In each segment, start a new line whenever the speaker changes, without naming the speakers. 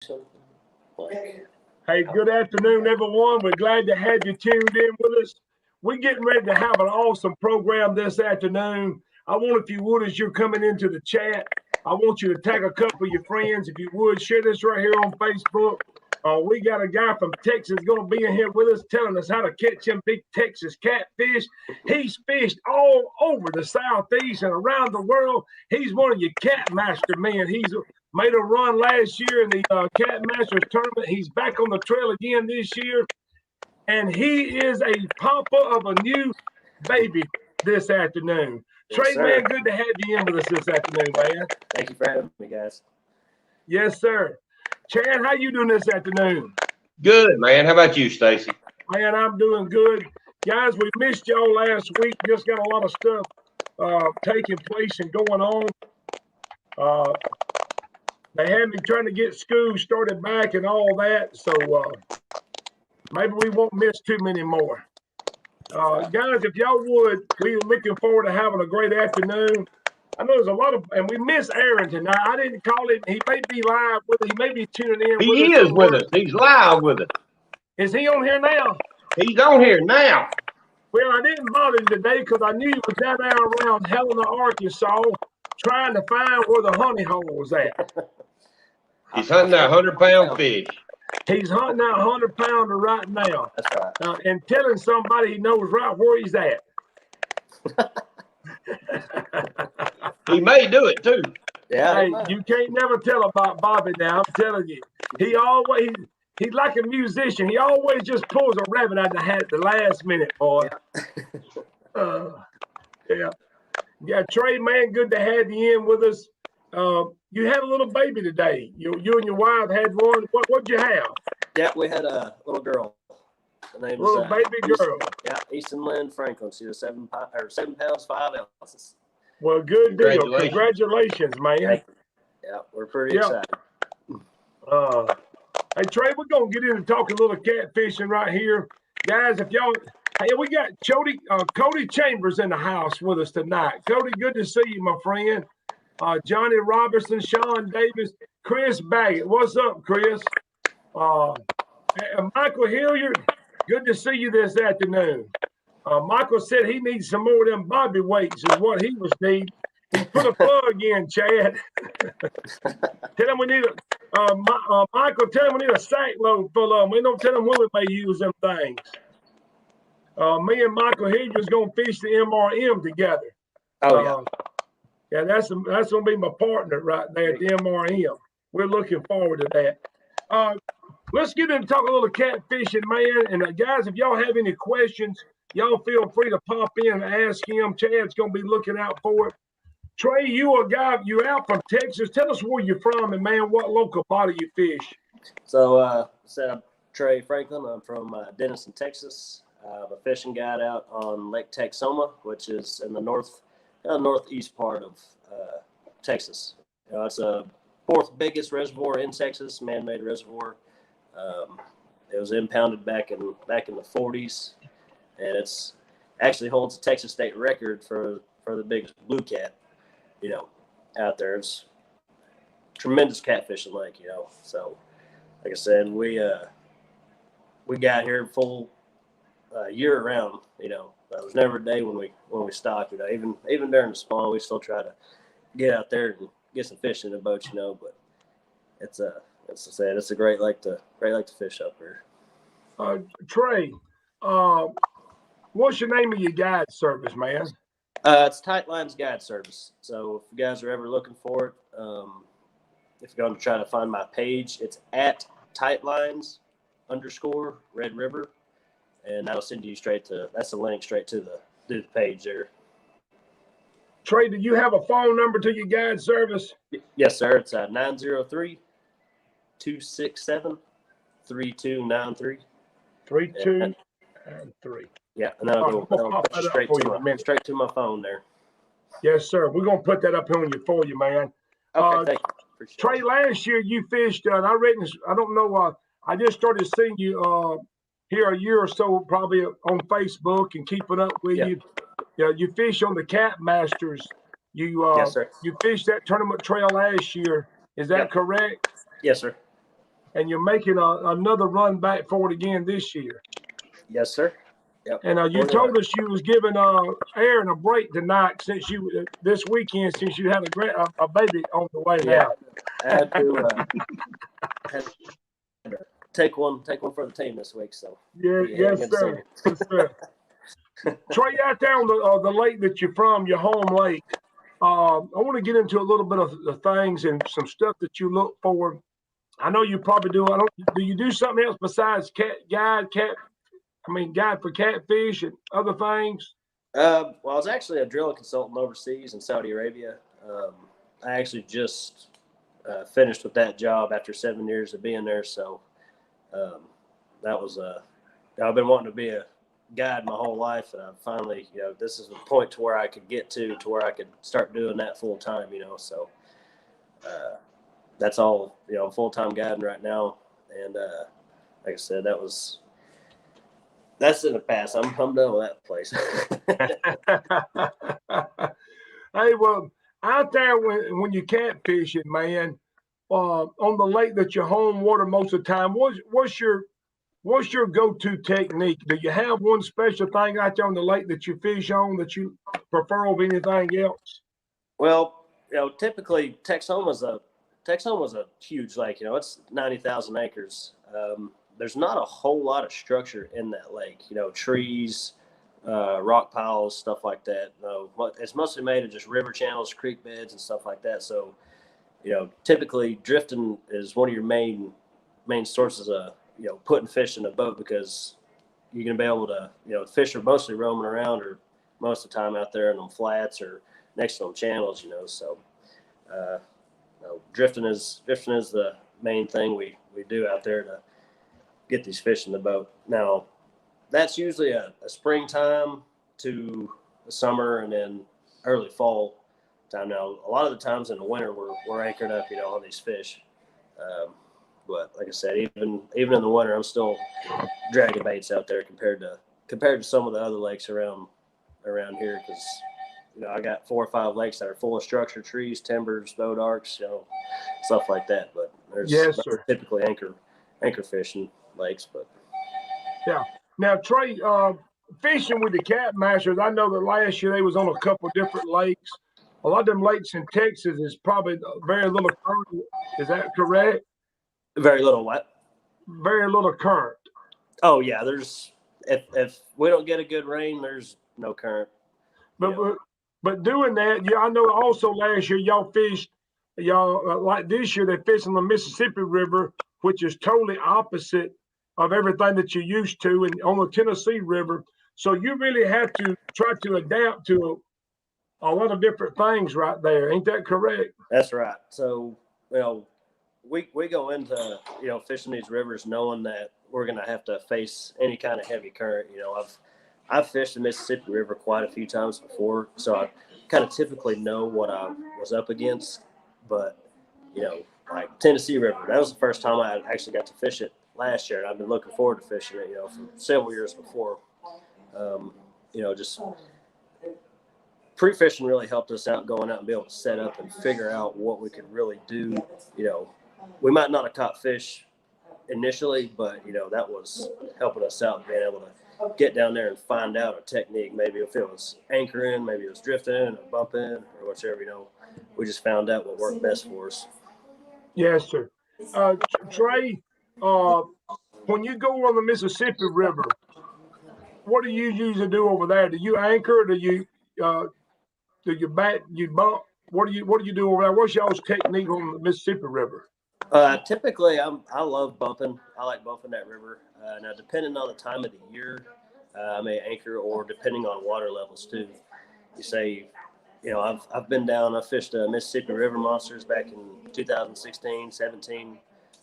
Hey, good afternoon, everyone. We're glad to have you tuned in with us. We're getting ready to have an awesome program this afternoon. I want, if you would, as you're coming into the chat, I want you to tag a couple of your friends. If you would, share this right here on Facebook. We got a guy from Texas going to be in here with us telling us how to catch them big Texas catfish. He's fished all over the Southeast and around the world. He's one of your cat master men. He's made a run last year in the Cat Masters tournament. He's back on the trail again this year. And he is a papa of a new baby this afternoon.
Yes,
Trey, man, good to have you in with us this afternoon, man.
Thank you for having me, guys.
Yes, sir. Chad, how you doing this afternoon?
Good, man. How about you, Stacy?
Man, I'm doing good. Guys, we missed y'all last week. Just got a lot of stuff taking place and going on. They had me trying to get school started back and all that, so maybe we won't miss too many more. Guys, if y'all would, we're looking forward to having a great afternoon. I know there's a lot of, and we miss Aaron tonight. I didn't call him. He may be live with us. He may be tuning in.
He is with us. He's live with us.
Is he on here now?
He's on here now.
Well, I didn't bother him today because I knew he was down there around Helena, Arkansas, trying to find where the honey hole was at.
He's hunting that 100-pound fish.
He's hunting that 100-pounder right now.
That's right.
And telling somebody he knows right where he's at.
He may do it too.
Yeah.
Hey, you can't never tell about Bobby now. I'm telling you. He's like a musician. He always just pulls a rabbit out of the hat at the last minute, boy. Yeah. Yeah, Trey, man, good to have you in with us. You had a little baby today. You and your wife had one. What'd you have?
Yeah, we had a little girl. The name
Little baby girl.
Yeah, Easton Lynn Franklin. She was 7 pounds 5 ounces.
Well, good deal. Congratulations, man.
Yeah, we're pretty excited.
Hey, Trey, we're going to get into talking a little catfishing right here. Guys, if y'all, hey, we got Cody Chambers in the house with us tonight. Cody, good to see you, my friend. Johnny Robertson, Sean Davis, Chris Badgett. What's up, Chris? Michael Hilliard, good to see you this afternoon. Michael said he needs some more of them bobby weights is what he was needing. He put a plug in, Chad. Tell him we need Michael, tell him we need a sack load full of them. We don't tell him when we may use them things. Me and Michael Hilliard's going to fish the MRM together.
Oh,
yeah, that's going to be my partner right there at the MRM. We're looking forward to that. Let's get into talk a little catfishing, man. And guys, if y'all have any questions, y'all feel free to pop in and ask him. Chad's going to be looking out for it. Trey, you're out from Texas. Tell us where you're from and, man, what local body you fish.
So, I'm Trey Franklin. I'm from Denison, Texas. I'm a fishing guide out on i.e.texoma, which is in the northeast part of Texas. It's a fourth biggest reservoir in Texas, man-made reservoir. It was impounded back in the 40s, and it's actually holds a Texas state record for the biggest blue cat, out there. It's tremendous catfishing lake, So, like I said, we got here full year round. There was never a day when we stopped. Even during the spawn, we still try to get out there and get some fish in the boat. But it's a great lake to fish up here.
Trey, what's your name of your guide service, man?
It's Tight Lines Guide Service. So if you guys are ever looking for it, if you're going to try to find my page, it's at @tightlines_Red River, and that'll send you that's a link straight to the page there.
Trey, do you have a phone number to your guide service?
Yes, sir. It's 903-267-3293.
3293.
Yeah, and that'll go straight to my phone there.
Yes, sir. We're gonna put that up for you, man.
Okay, thank you.
Trey, last year you fished, and I don't know. I just started seeing you here a year or so, probably on Facebook and keeping up with you. Yeah, you fish on the Cat Masters.
Yes, sir.
You fished that tournament trail last year. Is that correct?
Yes, sir.
and you're making another run back for it again this year.
Yes, sir. Yep.
And you told us you was giving Aaron a break tonight since you this weekend since you had a baby on the way now.
I had to take one for the team this week. So
yes, sir. Yes, sir. Trey, out there on the lake that you're from, your home lake, I want to get into a little bit of the things and some stuff that you look for. I know you probably do. Do you do something else besides guide for catfish and other things?
Well, I was actually a drilling consultant overseas in Saudi Arabia. I actually just finished with that job after 7 years of being there. So that was I've been wanting to be a guide my whole life, and I finally, this is the point to where I could get to where I could start doing that full time. So that's all. I'm full time guiding right now, and like I said, that's in the past. I'm done with that place.
Hey, well, out there when you catfishing, man, on the lake that you're home water most of the time, what's your go-to technique? Do you have one special thing out there on the lake that you fish on that you prefer over anything else?
Well, typically Texoma's a huge lake. It's 90,000 acres. There's not a whole lot of structure in that lake. Trees, rock piles, stuff like that. It's mostly made of just river channels, creek beds, and stuff like that. So, typically drifting is one of your main sources of putting fish in a boat, because you're going to be able to, fish are mostly roaming around, or most of the time out there in them flats or next to them channels, So, drifting is the main thing we do out there to get these fish in the boat. Now, that's usually a springtime to the summer and then early fall time. Now, a lot of the times in the winter, we're anchored up, on these fish. But like I said, even in the winter, I'm still dragging baits out there compared to some of the other lakes around here, because I got 4 or 5 lakes that are full of structure, trees, timbers, boat arcs, stuff like that. But there's typically anchor fishing lakes. But
yeah. Now, Trey, fishing with the Cat Masters, I know that last year they was on a couple different lakes. A lot of them lakes in Texas is probably very little current. Is that correct?
Very little what?
Very little current.
Oh yeah, there's if we don't get a good rain, there's no current.
But doing that, I know also last year y'all fished, like this year they fished on the Mississippi River, which is totally opposite of everything that you're used to, and on the Tennessee River. So you really have to try to adapt to a lot of different things right there. Ain't that correct?
That's right. So, we go into, fishing these rivers knowing that we're going to have to face any kind of heavy current. I've fished the Mississippi River quite a few times before, so I kind of typically know what I was up against. But, like Tennessee River, that was the first time I actually got to fish it last year, and I've been looking forward to fishing it, for several years before. Just pre-fishing really helped us out, going out and be able to set up and figure out what we could really do. We might not have caught fish initially, but that was helping us out, being able to get down there and find out a technique. Maybe if it was anchoring, maybe it was drifting or bumping or whichever. We just found out what worked best for us.
Yes, sir. Trey, when you go on the Mississippi River, what do you usually do over there? Do you anchor? Or do you bump? What do you do over there? What's y'all's technique on the Mississippi River?
Typically, I love bumping. I like bumping that river. Now, depending on the time of the year, I may anchor, or depending on water levels too. You say, I've been down. I fished Mississippi River monsters back in 2016, 17,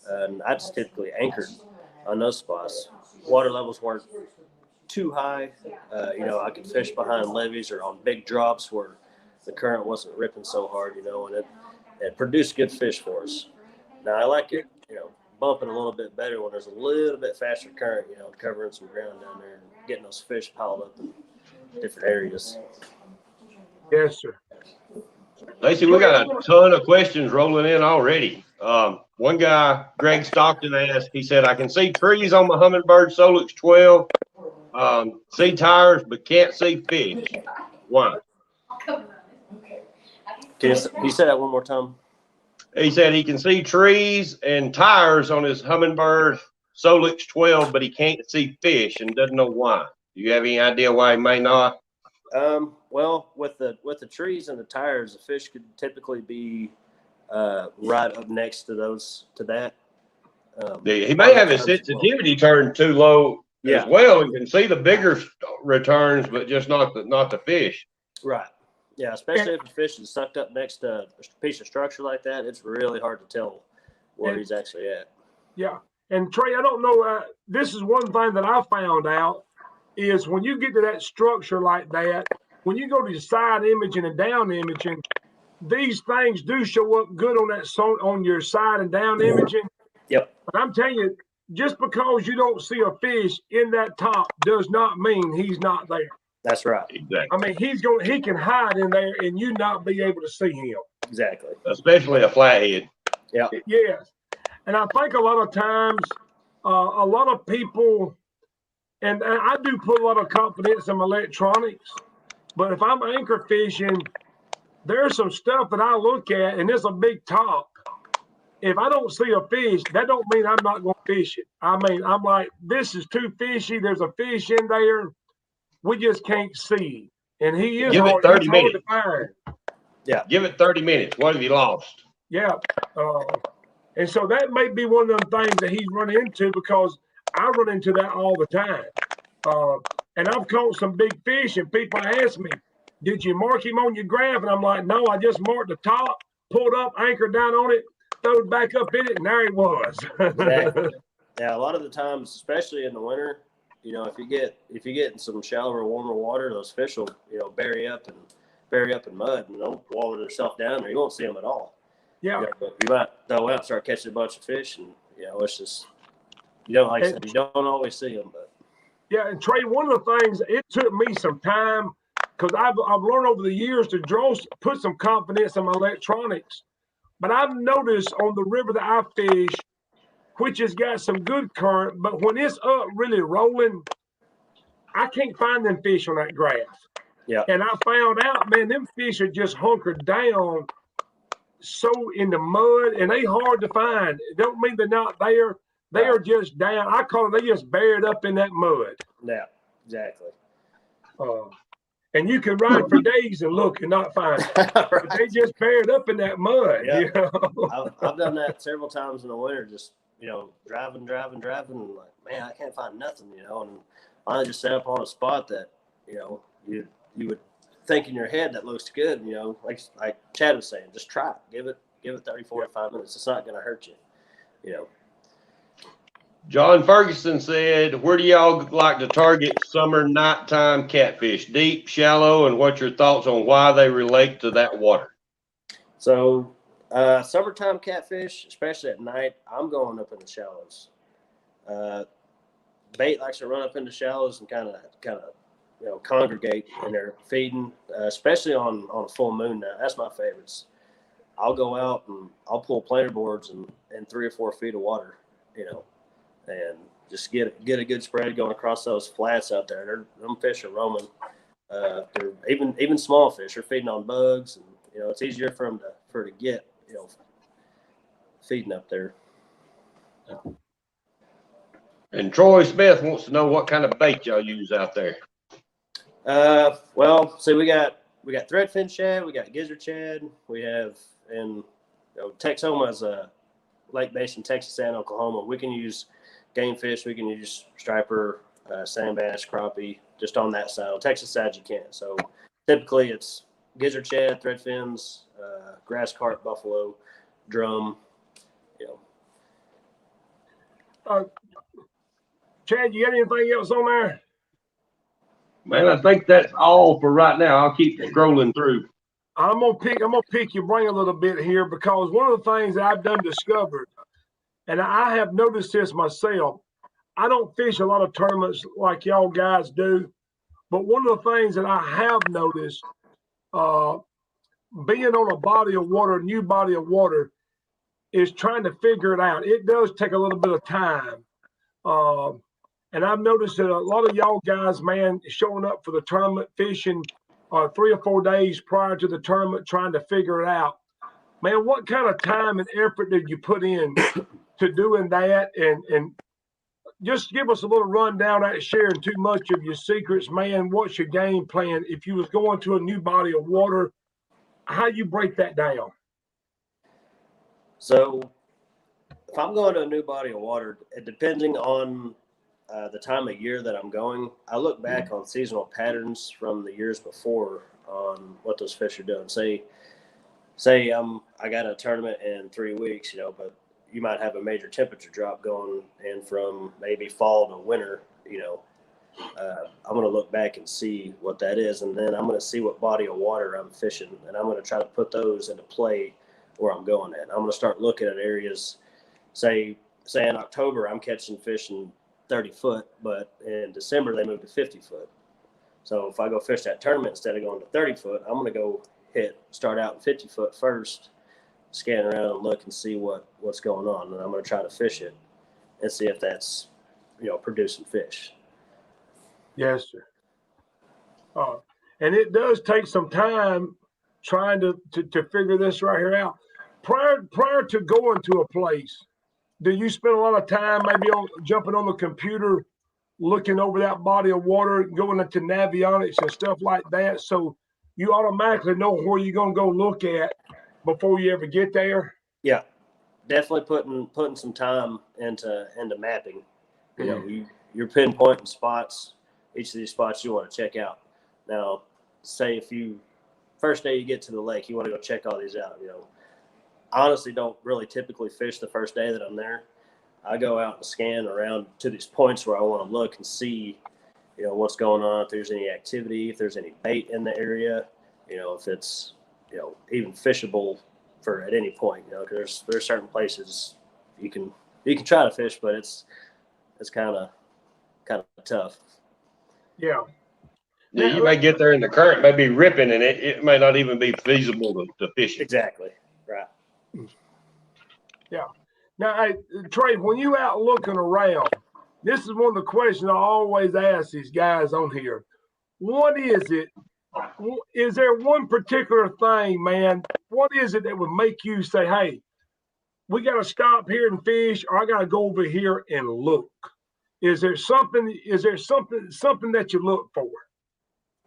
and I just typically anchored on those spots. Water levels weren't too high. I could fish behind levees or on big drops where the current wasn't ripping so hard, and it produced good fish for us. Now, I like it, bumping a little bit better when there's a little bit faster current, covering some ground down there and getting those fish piled up in different areas.
Yes, sir.
Lacey, we got a ton of questions rolling in already. One guy, Greg Stockton, asked, he said, I can see trees on my Humminbird Solix 12, see tires, but can't see fish. Why?
Can you say that one more time?
He said he can see trees and tires on his Humminbird Solix 12, but he can't see fish and doesn't know why. Do you have any idea why he may not?
Well, with the trees and the tires, the fish could typically be right up next to that.
He may have his sensitivity turned too low as well, and can see the bigger returns, but just not the fish.
Right. Yeah, especially if the fish is sucked up next to a piece of structure like that, it's really hard to tell where he's actually at.
Yeah. And Trey, I don't know. This is one thing that I found out is when you get to that structure like that, when you go to the side imaging and down imaging, these things do show up good on that on your side and down imaging.
Yep.
But I'm telling you, just because you don't see a fish in that top does not mean he's not there.
That's right.
Exactly.
I mean, he can hide in there and you not be able to see him.
Exactly.
Especially a flathead.
Yeah.
Yes. And I think a lot of times, a lot of people, and I do put a lot of confidence in electronics, but if I'm anchor fishing, there's some stuff that I look at, and it's a big top. If I don't see a fish, that don't mean I'm not going to fish it. I mean, I'm like, this is too fishy. There's a fish in there. We just can't see. And he is
Give it 30 minutes.
To find.
Yeah. Give it 30 minutes. What have you lost?
Yeah. And so that may be one of them things that he's running into, because I run into that all the time. And I've caught some big fish, and people ask me, did you mark him on your graph? And I'm like, no, I just marked the top, pulled up, anchored down on it, threw it back up in it, and there he was.
Exactly. Yeah, a lot of the times, especially in the winter, if you get in some shallower, warmer water, those fish will, bury up in mud and they'll wallow themselves down there. You won't see them at all.
Yeah.
You might throw out, start catching a bunch of fish, and it's just you don't always see them. But
yeah, and Trey, one of the things, it took me some time, because I've learned over the years to put some confidence in my electronics. But I've noticed on the river that I fish, which has got some good current, but when it's up really rolling, I can't find them fish on that grass.
Yeah.
And I found out, man, them fish are just hunkered down so in the mud, and they hard to find. It don't mean they're not there. They are just down. I call them, they just buried up in that mud.
Yeah, exactly.
And you can ride for days and look and not find it.
Right.
But they just buried up in that mud.
Yeah. I've done that several times in the winter, just, driving, and like, man, I can't find nothing, and I just set up on a spot that, you would think in your head that looks good, like Chad was saying, just try it. Give it 30, 45 minutes. It's not going to hurt you,
John Ferguson said, where do y'all like to target summer nighttime catfish? Deep, shallow, and what's your thoughts on why they relate to that water?
So, summertime catfish, especially at night, I'm going up in the shallows. Bait likes to run up into shallows and kind of congregate when they're feeding, especially on a full moon now. That's my favorites. I'll go out and I'll pull planer boards in 3 or 4 feet of water, and just get a good spread going across those flats out there. Them fish are roaming. They're even small fish are feeding on bugs, and it's easier for them to get feeding up there.
And Troy Smith wants to know what kind of bait y'all use out there.
Well, so we got threadfin shad, we got gizzard shad, we have, and Texoma is a lake basin, Texas and Oklahoma. We can use game fish, we can use striper, sand bass, crappie, just on that side. On Texas side, you can't. So typically it's gizzard shad, threadfins, grass carp, buffalo, drum.
Chad, you got anything else on there?
Man, I think that's all for right now. I'll keep scrolling through.
I'm gonna pick your brain a little bit here, because one of the things that I've done discovered, and I have noticed this myself, I don't fish a lot of tournaments like y'all guys do, but one of the things that I have noticed, being on a body of water, a new body of water, is trying to figure it out. It does take a little bit of time. And I've noticed that a lot of y'all guys, man, showing up for the tournament fishing 3 or 4 days prior to the tournament, trying to figure it out. Man, what kind of time and effort did you put in to doing that? And just give us a little rundown, not sharing too much of your secrets, man. What's your game plan? If you was going to a new body of water, how you break that down?
So if I'm going to a new body of water, depending on the time of year that I'm going, I look back on seasonal patterns from the years before on what those fish are doing. Say I got a tournament in 3 weeks, but you might have a major temperature drop going in from maybe fall to winter, I'm going to look back and see what that is. And then I'm going to see what body of water I'm fishing. And I'm going to try to put those into play where I'm going at. I'm going to start looking at areas, say in October, I'm catching fish in 30 foot, but in December, they move to 50 foot. So if I go fish that tournament, instead of going to 30 foot, I'm going to go start out in 50 foot first, scan around and look and see what's going on. And I'm going to try to fish it and see if that's, producing fish.
Yes, sir. And it does take some time trying to figure this right here out. Prior to going to a place, do you spend a lot of time maybe jumping on the computer, looking over that body of water, going into Navionics and stuff like that, so you automatically know where you're going to go look at before you ever get there?
Yeah, definitely putting some time into mapping. You're pinpointing spots, each of these spots you want to check out. Now, say if first day you get to the lake, you want to go check all these out. I honestly don't really typically fish the first day that I'm there. I go out and scan around to these points where I want to look and see, what's going on, if there's any activity, if there's any bait in the area, if it's, even fishable at any point, because there's certain places you can try to fish, but it's kind of tough.
Yeah.
Yeah, you may get there and the current may be ripping and it may not even be feasible to fish it.
Exactly. Right.
Yeah. Now, Trey, when you out looking around, this is one of the questions I always ask these guys on here. What is it? Is there one particular thing, man? What is it that would make you say, hey, we got to stop here and fish, or I got to go over here and look? Is there something that you look for?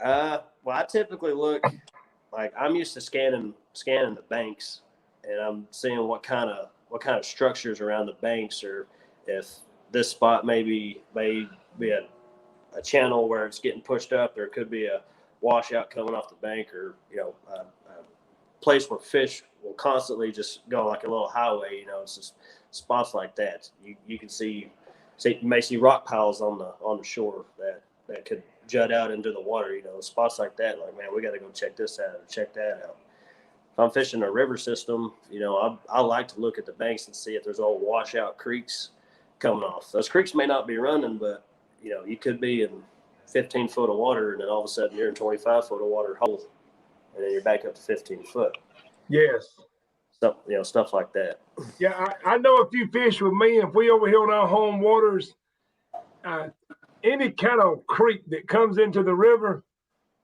Well, I typically look, like I'm used to scanning the banks, and I'm seeing what kind of structures around the banks, or if this spot may be a channel where it's getting pushed up. There could be a washout coming off the bank, or a place where fish will constantly just go like a little highway. It's just spots like that. You can see you may see rock piles on the shore that could jut out into the water. Spots like that. Like, man, we got to go check this out or check that out. If I'm fishing a river system, I like to look at the banks and see if there's old washout creeks coming off. Those creeks may not be running, but you could be in 15 foot of water, and then all of a sudden you're in 25 foot of water hole, and then you're back up to 15 foot.
Yes.
Stuff like that.
Yeah, I know if you fish with me, if we over here on our home waters, any kind of creek that comes into the river,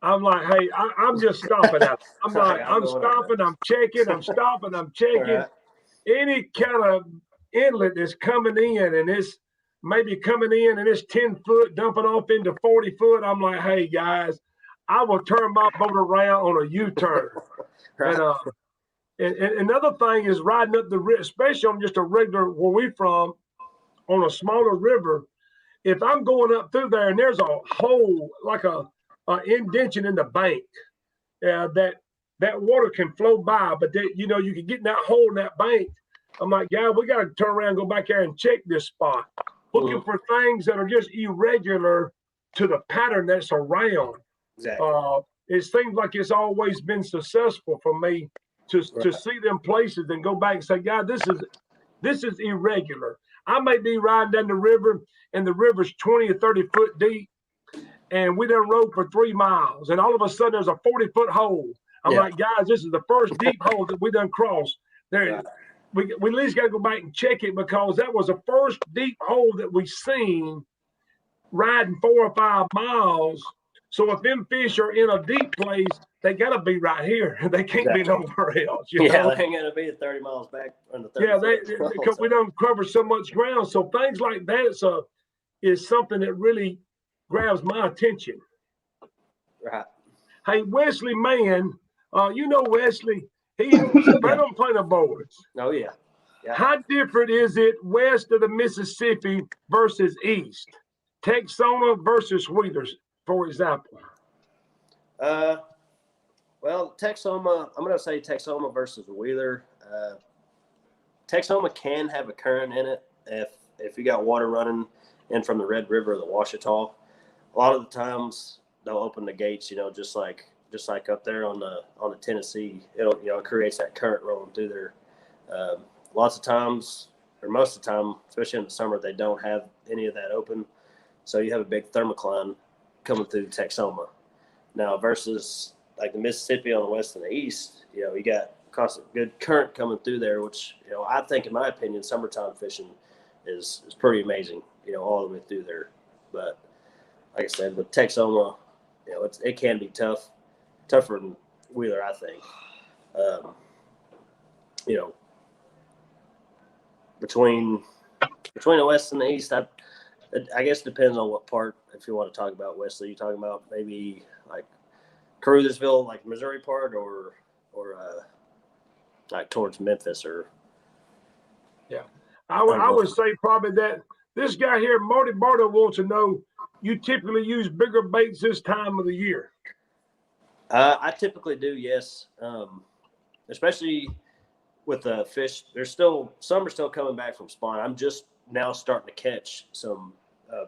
I'm like, hey, I'm just stopping out. I'm like, I'm stopping, I'm checking, I'm stopping, I'm checking. Right. Any kind of inlet that's coming in, and it's maybe coming in and it's 10 foot, dumping off into 40 foot. I'm like, hey, guys, I will turn my boat around on a U-turn. Right. And another thing is riding up the river, especially on just a regular, where we from, on a smaller river. If I'm going up through there and there's a hole, like a indention in the bank, that water can flow by, but you can get in that hole in that bank. I'm like, yeah, we got to turn around and go back there and check this spot, looking for things that are just irregular to the pattern that's around.
Exactly.
It seems like it's always been successful for me to see them places and go back and say, God, this is irregular. I may be riding down the river and the river's 20 or 30 foot deep, and we done rode for 3 miles, and all of a sudden there's a 40 foot hole. I'm like, guys, this is the first deep hole that we done crossed. we at least got to go back and check it, because that was the first deep hole that we seen riding 4 or 5 miles. So if them fish are in a deep place, they got to be right here. They can't be nowhere else. You know?
They ain't going to be 30 miles back on the 30.
Yeah, because we don't cover so much ground. So things like that is something that really grabs my attention.
Right.
Hey, Wesley Mann, you know Wesley, he's right on planer boards.
Oh, yeah.
How different is it west of the Mississippi versus east? Texoma versus Wheelers, for example.
Well, Texoma, I'm going to say Texoma versus Wheeler. Texoma can have a current in it if you got water running in from the Red River or the Ouachita. A lot of the times they'll open the gates, just like up there on the Tennessee. It creates that current rolling through there. Lots of times, or most of the time, especially in the summer, they don't have any of that open. So you have a big thermocline coming through Texoma. Now versus like the Mississippi on the west and the east, you got constant good current coming through there, which, I think, in my opinion, summertime fishing is pretty amazing, all the way through there. But like I said, with Texoma, it can be tough, tougher than Wheeler, I think. Between the west and the east, I guess it depends on what part. If you want to talk about Wesley, you talking about maybe like Caruthersville, like Missouri part, or like towards Memphis, or
I would say probably that this guy here, Marty Bartle, wants to know, you typically use bigger baits this time of the year?
I typically do, yes. Especially with the fish, some are still coming back from spawn. I'm just now starting to catch some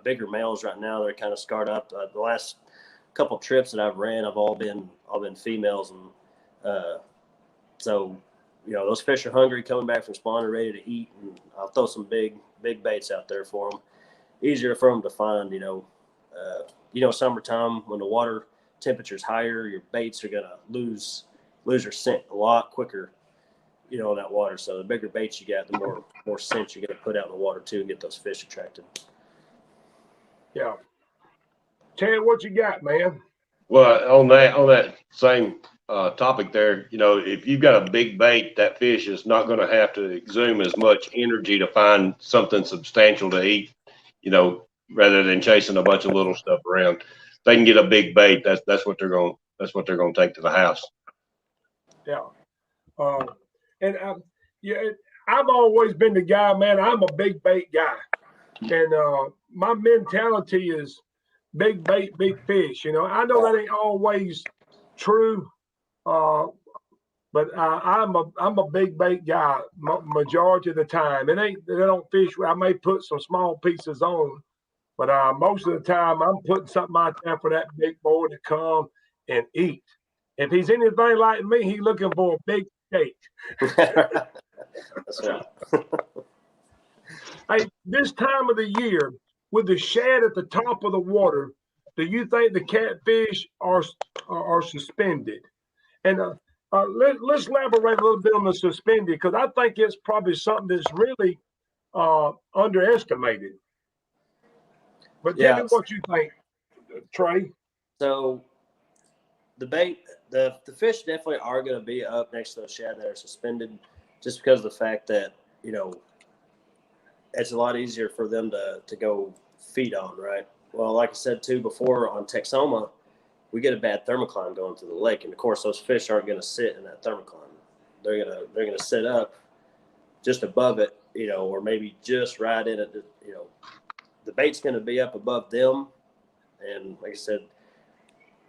bigger males right now. They're kind of scarred up. The last couple trips that I've ran, I've all been females, and so those fish are hungry, coming back from spawn, and ready to eat. And I'll throw some big baits out there for them. Easier for them to find. Summertime when the water temperature's higher, your baits are gonna lose their scent a lot quicker. In that water. So the bigger baits you got, the more scent you're gonna put out in the water too, and get those fish attracted.
Yeah. Chad, what you got, man?
Well, on that same topic there, if you've got a big bait, that fish is not going to have to exhume as much energy to find something substantial to eat, rather than chasing a bunch of little stuff around. They can get a big bait. That's what they're going to take to the house.
Yeah. And I've always been the guy, man. I'm a big bait guy, and my mentality is big bait, big fish. I know that ain't always true, but I'm a big bait guy majority of the time. It ain't that I don't fish. I may put some small pieces on, but most of the time I'm putting something out there for that big boy to come and eat. If he's anything like me, he's looking for a big steak.
That's right.
Hey, this time of the year, with the shad at the top of the water, do you think the catfish are suspended? And let's elaborate a little bit on the suspended, because I think it's probably something that's really underestimated. But tell me what you think, Trey.
So the fish definitely are going to be up next to those shad that are suspended, just because of the fact that it's a lot easier for them to go feed on, right? Well, like I said too before, on Texoma, we get a bad thermocline going through the lake, and of course those fish aren't going to sit in that thermocline. They're gonna sit up just above it, or maybe just right in it. The bait's going to be up above them, and like I said,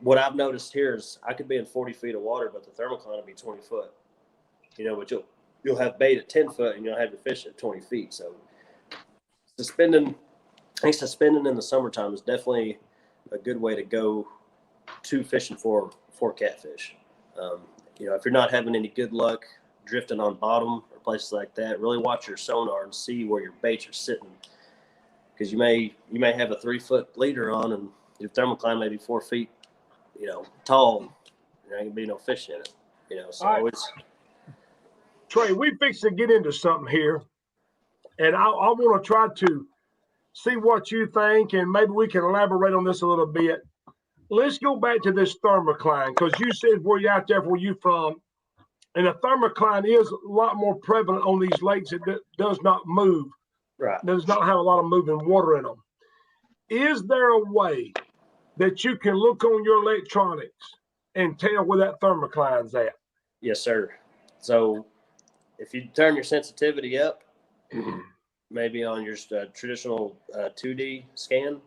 what I've noticed here is I could be in 40 feet of water, but the thermocline will be 20 foot. But you'll have bait at 10 foot, and you'll have your fish at 20 feet. So suspending in the summertime is definitely a good way to go to fishing for catfish. If you're not having any good luck drifting on bottom or places like that, really watch your sonar and see where your baits are sitting, because you may have a 3 foot leader on, and your thermocline may be 4 feet tall. There ain't gonna be no fish in it. So always.
Trey, we fix to get into something here, and I want to try to see what you think, and maybe we can elaborate on this a little bit. Let's go back to this thermocline, because you said where you're out there, where you from, and a thermocline is a lot more prevalent on these lakes that does not move.
Right.
Does not have a lot of moving water in them. Is there a way that you can look on your electronics and tell where that thermocline's at?
Yes, sir. So if you turn your sensitivity up, maybe on your traditional 2D scan,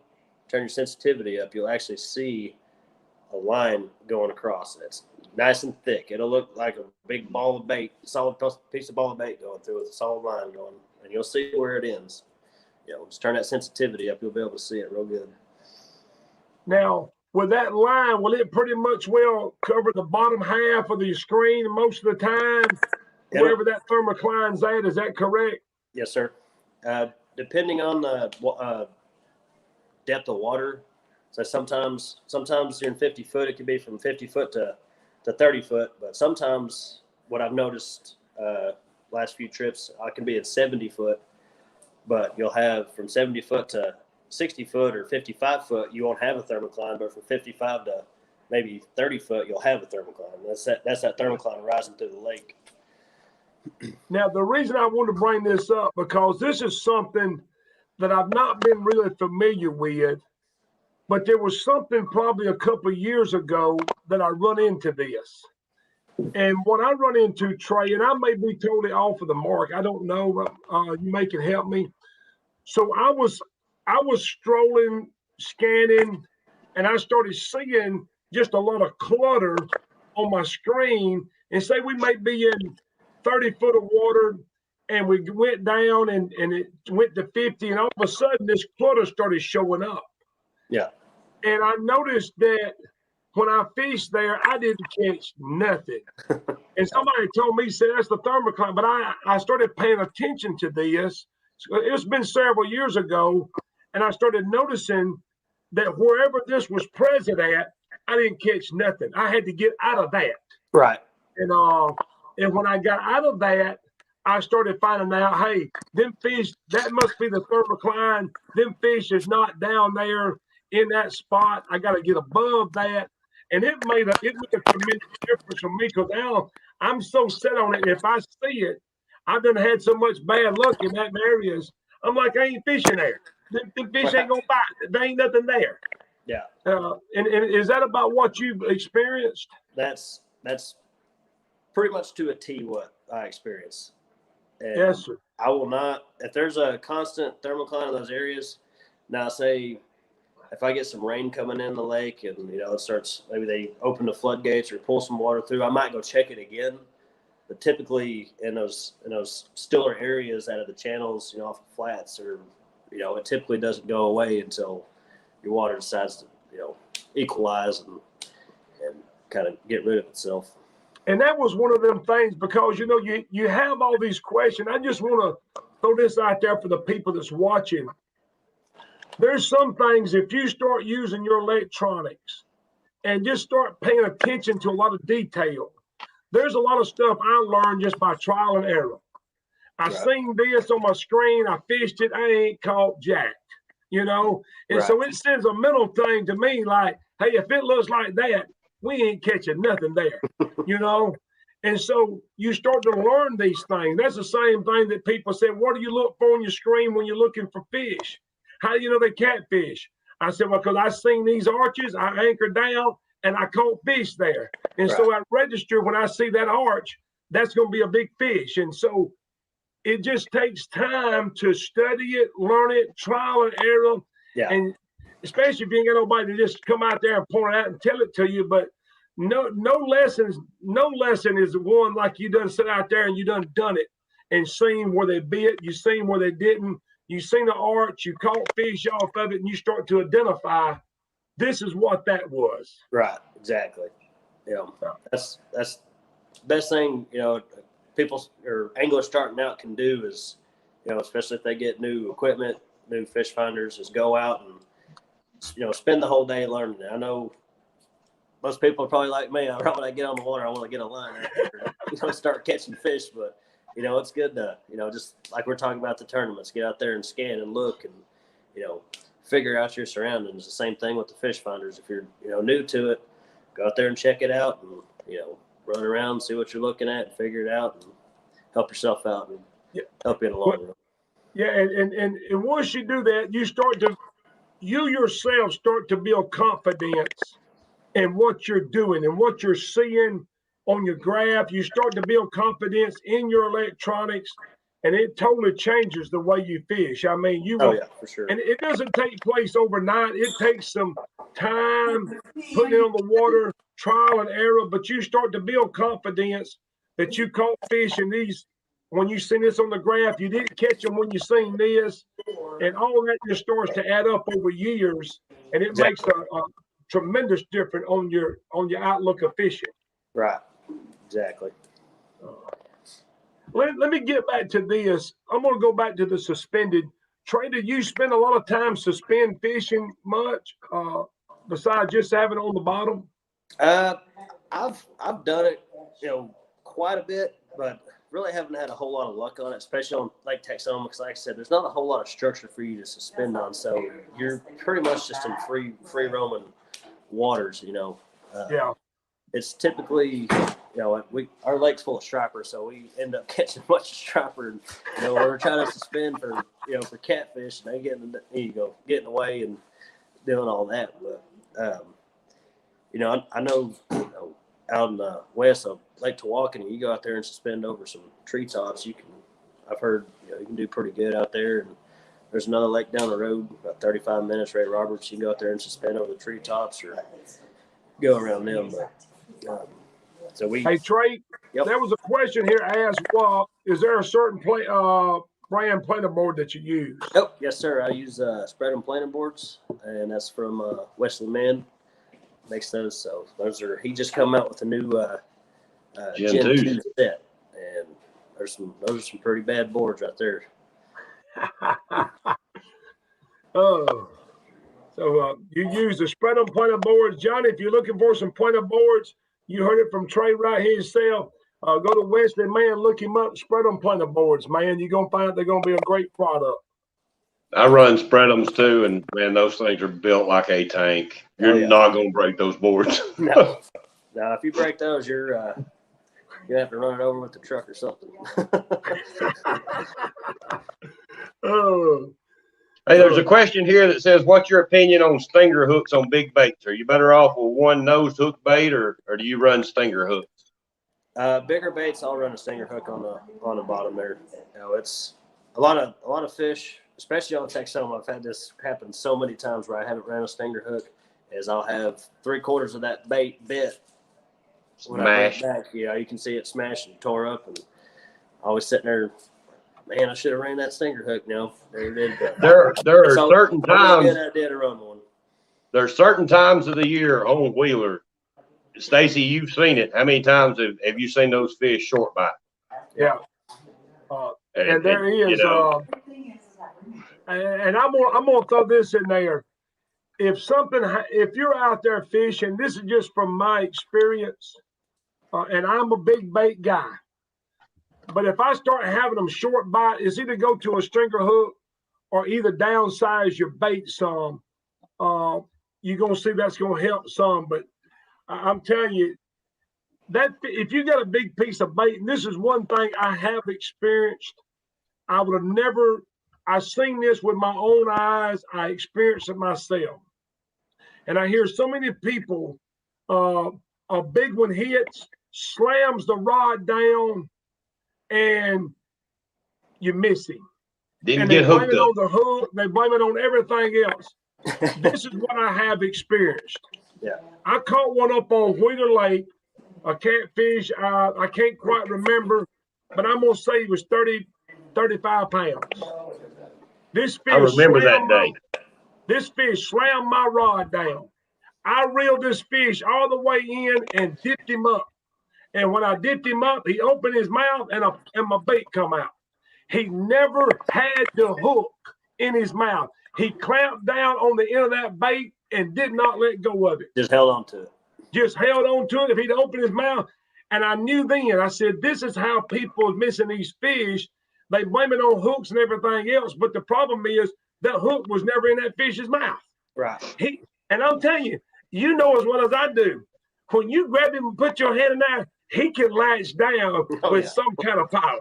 turn your sensitivity up, you'll actually see a line going across. It's nice and thick. It'll look like a big ball of bait, solid piece of ball of bait going through with a solid line going, and you'll see where it ends. Just turn that sensitivity up, you'll be able to see it real good.
Now, with that line, will it pretty much well cover the bottom half of the screen most of the time, wherever that thermocline's at? Is that correct?
Yes, sir. Depending on the depth of water, so sometimes you're in 50 foot, it could be from 50 foot to 30 foot, but sometimes what I've noticed last few trips, I can be at 70 foot, but you'll have from 70 foot to 60 foot or 55 foot, you won't have a thermocline, but from 55 to maybe 30 foot, you'll have a thermocline. That's that thermocline rising through the lake.
Now, the reason I want to bring this up, because this is something that I've not been really familiar with, but there was something probably a couple of years ago that I run into this. And what I run into, Trey, and I may be totally off of the mark, I don't know, but you may can help me. So I was strolling, scanning, and I started seeing just a lot of clutter on my screen. And say we might be in 30 foot of water, and we went down and it went to 50, and all of a sudden this clutter started showing up.
Yeah.
And I noticed that when I fished there, I didn't catch nothing. And somebody told me, said, that's the thermocline. But I started paying attention to this. It's been several years ago, and I started noticing that wherever this was present at, I didn't catch nothing. I had to get out of that.
Right.
And when I got out of that, I started finding out, hey, them fish, that must be the thermocline. Them fish is not down there in that spot. I got to get above that. And it made a tremendous difference for me, because now I'm so set on it. If I see it, I've done had so much bad luck in that areas. I'm like, I ain't fishing there. The fish ain't gonna bite. There ain't nothing there.
Yeah.
And is that about what you've experienced?
That's pretty much to a T what I experience. And
yes, sir.
I will not, if there's a constant thermocline in those areas, now say if I get some rain coming in the lake and, it starts, maybe they open the floodgates or pull some water through, I might go check it again. But typically in those stiller areas out of the channels, off the flats, or, it typically doesn't go away until your water decides to, equalize and kind of get rid of itself.
And that was one of them things, because, you have all these questions. I just want to throw this out there for the people that's watching. There's some things, if you start using your electronics and just start paying attention to a lot of detail, there's a lot of stuff I learned just by trial and error. I seen this on my screen. I fished it. I ain't caught jack, And so it sends a mental thing to me like, hey, if it looks like that, we ain't catching nothing there, And so you start to learn these things. That's the same thing that people say, what do you look for on your screen when you're looking for fish? How do you know they catfish? I said, well, because I seen these arches, I anchored down, and I caught fish there. And so I register when I see that arch, that's going to be a big fish. And so it just takes time to study it, learn it, trial and error.
Yeah.
And especially if you ain't got nobody to just come out there and point it out and tell it to you. But no lesson is the one like you done sit out there and you done it and seen where they bit, you seen where they didn't, you seen the arch, you caught fish off of it, and you start to identify this is what that was.
Right, exactly. That's the best thing, people or anglers starting out can do is, especially if they get new equipment, new fish finders, is go out and, spend the whole day learning it. I know most people are probably like me. When I get on the water, I want to get a line, start catching fish. But you know, it's good to, you know, just like we're talking about the tournaments, get out there and scan and look and, you know, figure out your surroundings. The same thing with the fish finders. If you're, you know, new to it, go out there and check it out and, you know, run around, see what you're looking at and figure it out and help yourself out and help you in the long run.
Yeah, and once you do that, you yourself start to build confidence in what you're doing and what you're seeing on your graph. You start to build confidence in your electronics, and it totally changes the way you fish. I mean,
Oh, yeah, for sure.
And it doesn't take place overnight. It takes some time, putting it on the water, trial and error, but you start to build confidence that you caught fish in these. When you see this on the graph, you didn't catch them when you seen this, and all that just starts to add up over years, and it makes a tremendous difference on your outlook of fishing.
Right. Exactly.
Let me get back to this. I'm going to go back to the suspended. Trey, did you spend a lot of time suspend fishing much, besides just having it on the bottom?
I've done it, you know, quite a bit, but really haven't had a whole lot of luck on it, especially on i.e.texoma, because like I said, there's not a whole lot of structure for you to suspend on, so you're pretty much just in free roaming waters, you know.
Yeah.
It's typically, you know, our lake's full of stripers, so we end up catching a bunch of striper, and, you know, we're trying to suspend for, you know, for catfish, and they getting away and doing all that, but you know, I know, you know, out in the west of Lake Tawakoni, you go out there and suspend over some treetops. I've heard, you know, you can do pretty good out there. And there's another lake down the road, about 35 minutes, Ray Roberts. You can go out there and suspend over the treetops or go around them. But, so
Hey, Trey, There was a question here asked, is there a certain brand planer board that you use?
Oh, yes, sir. I use Spread 'em planer boards, and that's from Wesley Mann. Makes those, so he just come out with a new Gen 2 set, and those are some pretty bad boards right there.
So you use the Spread 'em planer boards, Johnny. If you're looking for some planer boards, you heard it from Trey right here himself. Go to Wesley Mann, look him up. Spread 'em planer boards, man. You're gonna find they're gonna be a great product.
I run Spread'ems too, and man, those things are built like a tank. You're not going to break those boards.
No, if you break those, you're gonna have to run it over with the truck or something.
Hey, there's a question here that says, "What's your opinion on stinger hooks on big baits? Are you better off with one nose hook bait, or do you run stinger hooks?"
Bigger baits, I'll run a stinger hook on the bottom there. You know, it's a lot of fish. Especially on Texoma, I've had this happen so many times where I haven't ran a stinger hook, as I'll have 3/4 of that bait bit. When I bring it back, you can see it smashed and tore up, and I was sitting there, man, I should have ran that stinger hook. No, never did. But
there are certain times.
Good idea to run one.
There are certain times of the year on Wheeler. Stacy, you've seen it. How many times have you seen those fish short bite?
Yeah. And there is. You know, and I'm gonna throw this in there. If you're out there fishing, this is just from my experience, and I'm a big bait guy. But if I start having them short bite, it's either go to a stinger hook or either downsize your bait some. You're gonna see that's gonna help some. But I'm telling you, that if you got a big piece of bait, and this is one thing I have experienced, I would have never. I've seen this with my own eyes. I experienced it myself. And I hear so many people, a big one hits, slams the rod down, and you miss him.
Didn't get hooked up.
They blame it on the hook. They blame it on everything else. This is what I have experienced.
Yeah.
I caught one up on Wheeler Lake, a catfish. I can't quite remember, but I'm going to say it was 30, 35 pounds. This fish,
I remember that day.
This fish slammed my rod down. I reeled this fish all the way in and dipped him up. And when I dipped him up, he opened his mouth and my bait come out. He never had the hook in his mouth. He clamped down on the end of that bait and did not let go of it.
Just held on to it.
Just held on to it. If he'd opened his mouth, And I knew then, I said, this is how people are missing these fish. They blame it on hooks and everything else. But the problem is that hook was never in that fish's mouth.
Right.
And I'm telling you, you know as well as I do, when you grab him and put your hand in there, he can latch down with some kind of power.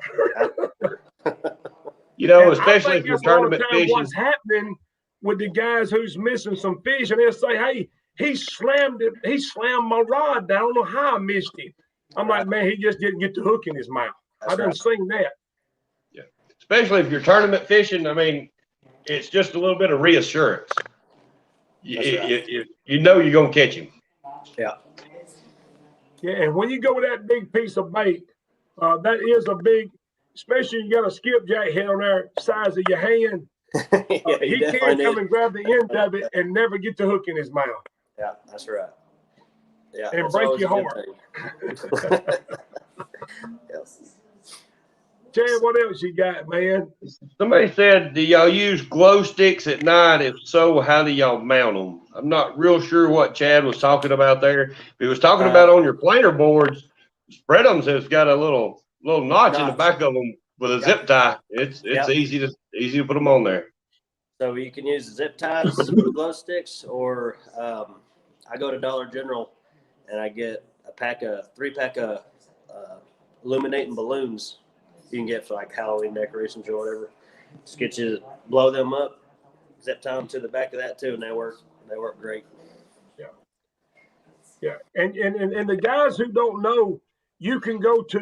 You know,
And
especially if you're tournament fishing.
What's happening with the guys who's missing some fish, and they'll say, hey, he slammed my rod down. I don't know how I missed it. I'm like, man, he just didn't get the hook in his mouth. I done seen that.
Yeah. Especially if you're tournament fishing, I mean, it's just a little bit of reassurance. You know you're going to catch him.
Yeah.
Yeah, and when you go with that big piece of bait, that is a big, especially you got a skipjack head on there, size of your hand. He can't come and grab the end of it and never get the hook in his mouth.
Yeah, that's right. Yeah,
and break your heart.
Yes.
Chad, what else you got, man?
Somebody said, do y'all use glow sticks at night? If so, how do y'all mount them? I'm not real sure what Chad was talking about there. He was talking about on your planer boards. Spreadums has got a little notch in the back of them with a zip tie. It's easy to put them on there.
So you can use zip ties with glow sticks, or I go to Dollar General and I get a 3-pack of illuminating balloons. You can get for like Halloween decorations or whatever. Just get you to blow them up, zip tie them to the back of that too, and they work great.
Yeah. And the guys who don't know, you can go to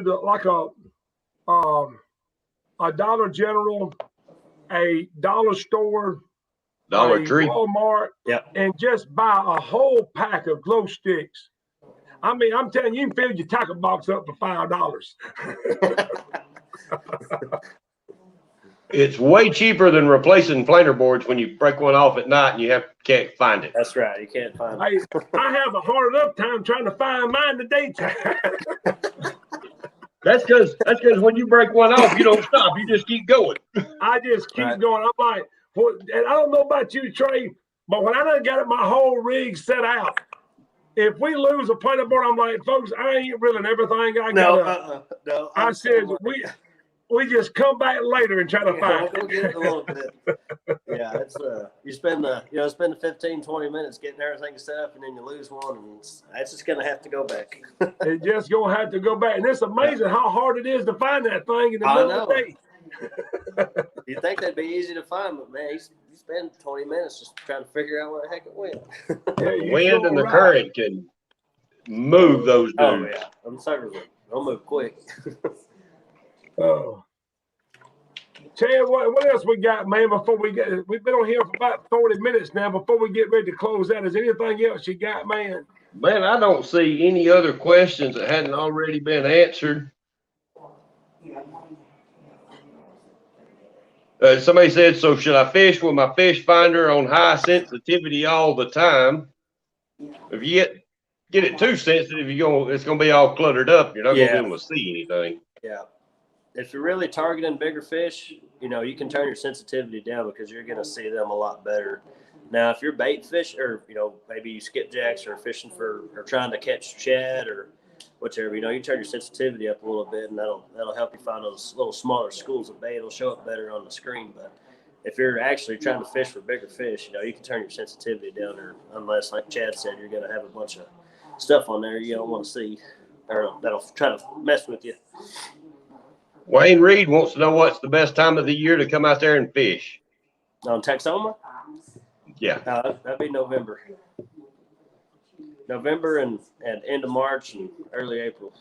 a Dollar General, a dollar store,
Dollar Tree,
Walmart, and just buy a whole pack of glow sticks. I mean, I'm telling you, you can fill your tackle box up for $5.
It's way cheaper than replacing planer boards when you break one off at night and you can't find it.
That's right. You can't find it.
I have a hard enough time trying to find mine in the daytime.
That's because when you break one off, you don't stop. You just keep going.
I just keep going. I'm like, and I don't know about you, Trey, but when I done got my whole rig set out, if we lose a planer board, I'm like, folks, I ain't reeling everything I got.
No.
I said we just come back later and try to find
we'll get it a little bit. Yeah, it's you spend the 15, 20 minutes getting everything set up, and then you lose one, and it's just gonna have to go back.
It's just gonna have to go back, and it's amazing how hard it is to find that thing in the middle of the day.
You'd think that'd be easy to find, but man, you spend 20 minutes just trying to figure out where the heck it went.
The wind and the current can move those dudes.
Oh yeah, I'm certain they'll move quick.
Oh, Chad, what else we got, man? We've been on here for about 40 minutes now. Before we get ready to close out, is anything else you got, man?
Man, I don't see any other questions that hadn't already been answered. Somebody said, so should I fish with my fish finder on high sensitivity all the time? If you get it too sensitive, it's going to be all cluttered up. You're not going to be able to see anything.
Yeah. If you're really targeting bigger fish, you can turn your sensitivity down because you're going to see them a lot better. Now, if you're bait fish or, maybe you skipjacks or fishing or trying to catch shad or whichever, you turn your sensitivity up a little bit, and that'll help you find those little smaller schools of bait. It'll show up better on the screen. But if you're actually trying to fish for bigger fish, you can turn your sensitivity down there, unless, like Chad said, you're going to have a bunch of stuff on there you don't want to see or that'll try to mess with you.
Wayne Reed wants to know what's the best time of the year to come out there and fish.
On Texoma?
Yeah.
That'd be November. November and end of March and early April.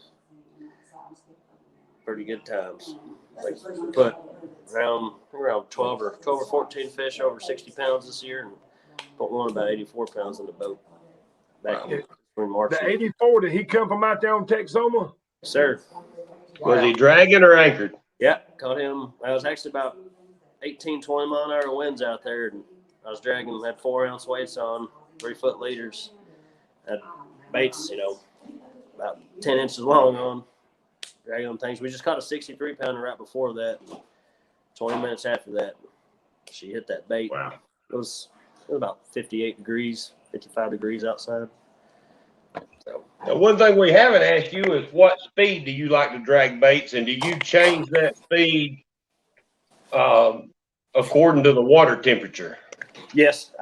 Pretty good times. Like put around 12 or 14 fish over 60 pounds this year, and put one about 84 pounds in the boat. Back in March.
The 84, did he come from out there on Texoma?
Sir.
Was he dragging or anchored?
Yeah, caught him. I was actually about 18, 20 mile an hour winds out there, and I was dragging him, had 4-ounce weights on, 3-foot leaders, had baits, about 10 inches long on, dragging them things. We just caught a 63-pounder right before that. 20 minutes after that, she hit that bait.
Wow.
It was about 58 degrees, 55 degrees outside. So
Now, one thing we haven't asked you is what speed do you like to drag baits, and do you change that speed according to the water temperature?
yes,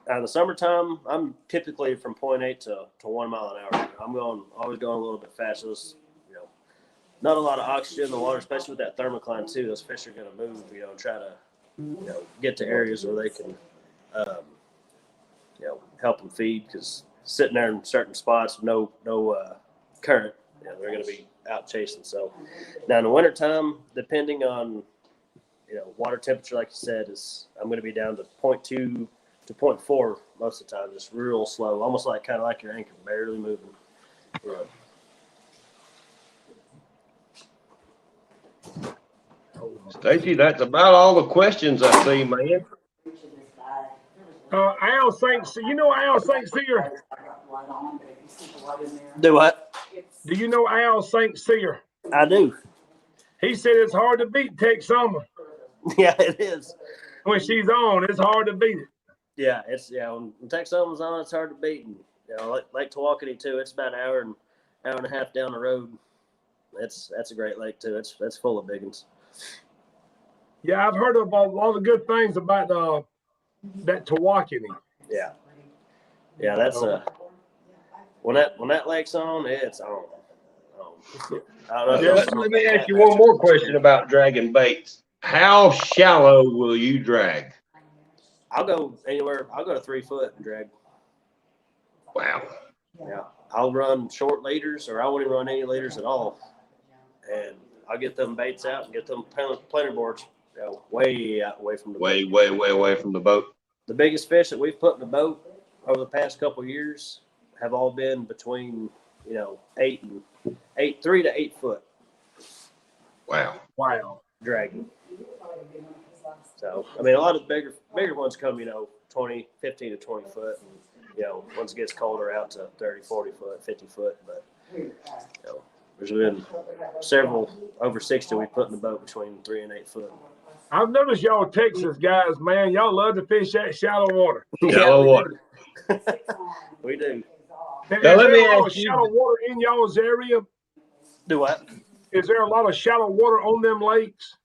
the summertime, I'm typically from 0.8 to 1 mile an hour. I'm always going a little bit faster. Those, not a lot of oxygen in the water, especially with that thermocline too. Those fish are going to move, and try to, get to areas where they can, help them feed. Because sitting there in certain spots with no current, they're going to be out chasing. So now in the wintertime, depending on, water temperature, like you said, I'm going to be down to 0.2 to 0.4 most of the time, just real slow, almost kind of like your anchor, barely moving.
Stacy, that's about all the questions I see, man.
Al St. You know Al St. Cyr?
Do what?
Do you know Al St. Cyr?
I do.
He said it's hard to beat Texoma.
Yeah, it is.
When she's on, it's hard to beat it.
Yeah, when Texoma's on, it's hard to beat. And, Lake Tawakoni too. It's about an hour and a half down the road. That's a great lake too. It's full of big ones.
Yeah, I've heard of a lot of good things about that Tawakoni.
Yeah, that's when that lake's on, it's on. I don't know.
Let me ask you one more question about dragging baits. How shallow will you drag?
I'll go anywhere. I'll go to 3 foot and drag.
Wow.
Yeah, I'll run short leaders, or I won't even run any leaders at all, and I'll get them baits out and get them planer boards, way out away from the
way
boat.
From the boat.
The biggest fish that we've put in the boat over the past couple of years have all been between 3 to 8 foot.
Wow.
Dragging. So a lot of the bigger ones come 15 to 20 foot, and once it gets colder out to 30, 40 foot, 50 foot. But there's been several over 60 we put in the boat between 3 and 8 foot.
I've noticed y'all Texas guys, man, y'all love to fish that shallow water.
Shallow water.
We do.
Now, let me ask you, shallow water in y'all's area?
Do what?
Is there a lot of shallow water on them lakes?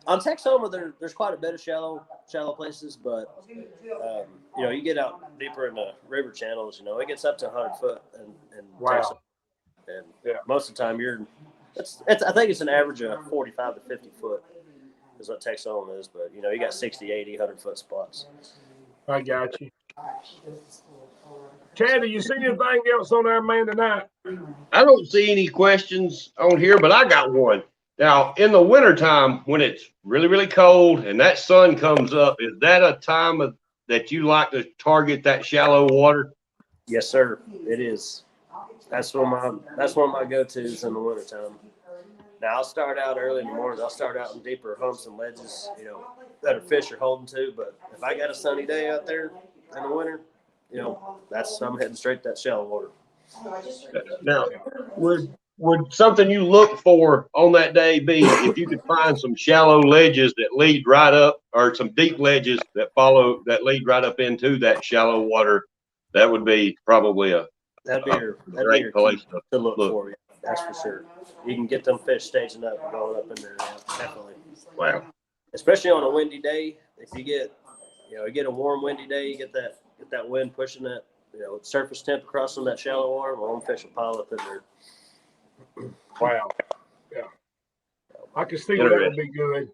On Texoma, there's quite a bit of shallow places, but you get out deeper in the river channels, it gets up to 100 foot, and
wow.
Texoma, and most of the time I think it's an average of 45 to 50 foot is what Texoma is, but you got 60, 80, 100 foot spots.
I got you. Chad, do you see anything else on our man tonight?
I don't see any questions on here, but I got one. Now, in the wintertime, when it's really, really cold and that sun comes up, is that a time that you like to target that shallow water?
Yes, sir. It is. That's one of my go-tos in the wintertime. Now, I'll start out early in the mornings. I'll start out in deeper humps and ledges, that a fish are holding to. But if I got a sunny day out there in the winter, I'm heading straight to that shallow water.
Now, would something you look for on that day be if you could find some shallow ledges that lead right up, or some deep ledges that lead right up into that shallow water? That would be probably
that'd be your place to look for. Yeah, that's for sure. You can get them fish staging up and going up in there. Yeah, definitely.
Wow.
Especially on a windy day, if you get a warm windy day, you get that wind pushing that surface temp across some of that shallow water. Well, them fish will pile up in there.
Wow. Yeah. I can see that would be good.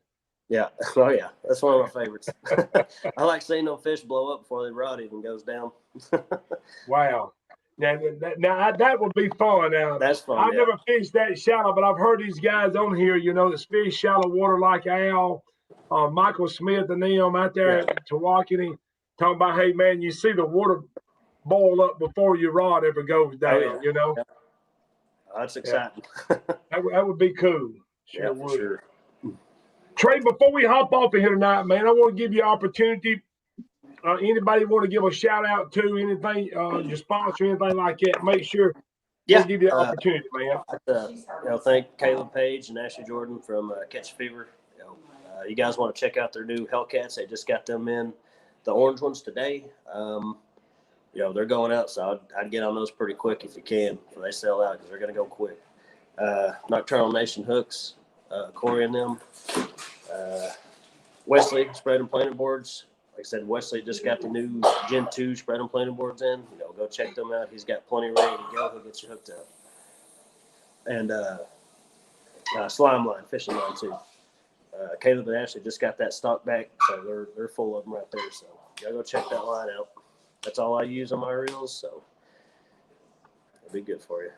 Yeah. Oh, yeah. That's one of my favorites. I like seeing them fish blow up before the rod even goes down.
Wow. Now that would be fun. Now,
that's fun.
I've never fished that shallow, but I've heard these guys on here, that fish shallow water like Al, Michael Smith and them out there at Tawakoni, talking about, hey, man, you see the water boil up before your rod ever goes down, Yeah.
That's exciting.
That would be cool.
Sure would. Sure.
Trey, before we hop off of here tonight, man, I want to give you an opportunity. Anybody want to give a shout out to anything, your sponsor, anything like that? Make sure we'll give you the opportunity, man.
Thank Caleb Page and Ashley Jordan from Catch Fever. You guys want to check out their new Hellcats? They just got them in, the orange ones today. they're going out, so I'd get on those pretty quick if you can, before they sell out, because they're going to go quick. Nocturnal Nation hooks, Corey and them. Wesley spread and planer boards. Like I said, Wesley just got the new Gen 2 spread and planer boards in. Go check them out. He's got plenty ready to go. He'll get you hooked up. And slime line, fishing line too. Caleb and Ashley just got that stock back, so they're full of them right there. So y'all go check that line out. That's all I use on my reels, so it'll be good for you.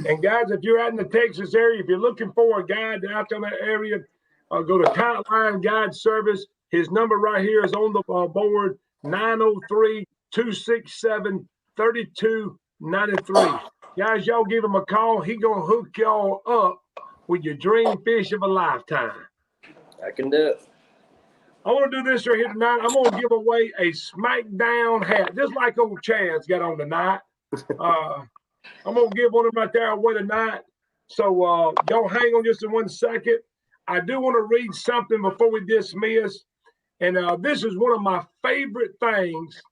And guys, if you're out in the Texas area, if you're looking for a guide out in that area, go to Tightline Guide Service. His number right here is on the board, 903-267-3293. Guys, y'all give him a call. He gonna hook y'all up with your dream fish of a lifetime.
I can do it.
I want to do this right here tonight. I'm going to give away a SmackDown hat, just like old Chad's got on tonight. I'm going to give one of them right there away tonight. So y'all hang on just in 1 second. I do want to read something before we dismiss. And this is one of my favorite things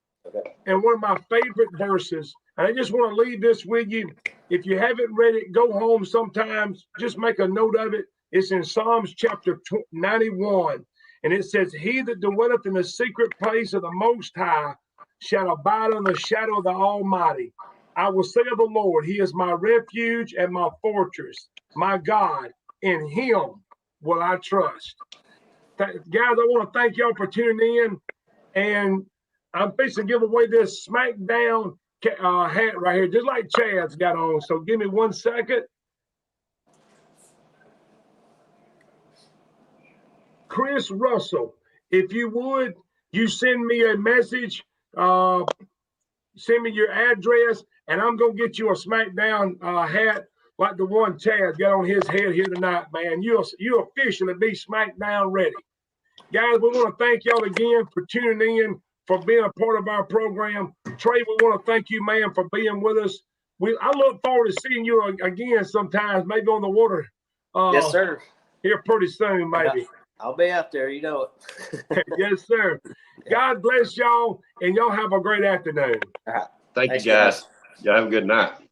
and one of my favorite verses. And I just want to leave this with you. If you haven't read it, go home sometimes. Just make a note of it. It's in Psalms chapter 91. And it says, he that dwelleth in the secret place of the Most High shall abide under the shadow of the Almighty. I will say of the Lord, he is my refuge and my fortress, my God. In him will I trust. Guys, I want to thank y'all for tuning in. And I'm fixing to give away this SmackDown hat right here, just like Chad's got on. So give me 1 second. Chris Russell, if you would, you send me a message, send me your address, and I'm going to get you a SmackDown hat like the one Chad's got on his head here tonight, man. You officially be SmackDown ready. Guys, we want to thank y'all again for tuning in, for being a part of our program. Trey, we want to thank you, man, for being with us. I look forward to seeing you again sometimes, maybe on the water.
Yes, sir.
Here pretty soon, maybe.
Yeah. I'll be out there, you know it.
Yes, sir. God bless y'all, and y'all have a great afternoon.
Thank you, guys. Y'all have a good night.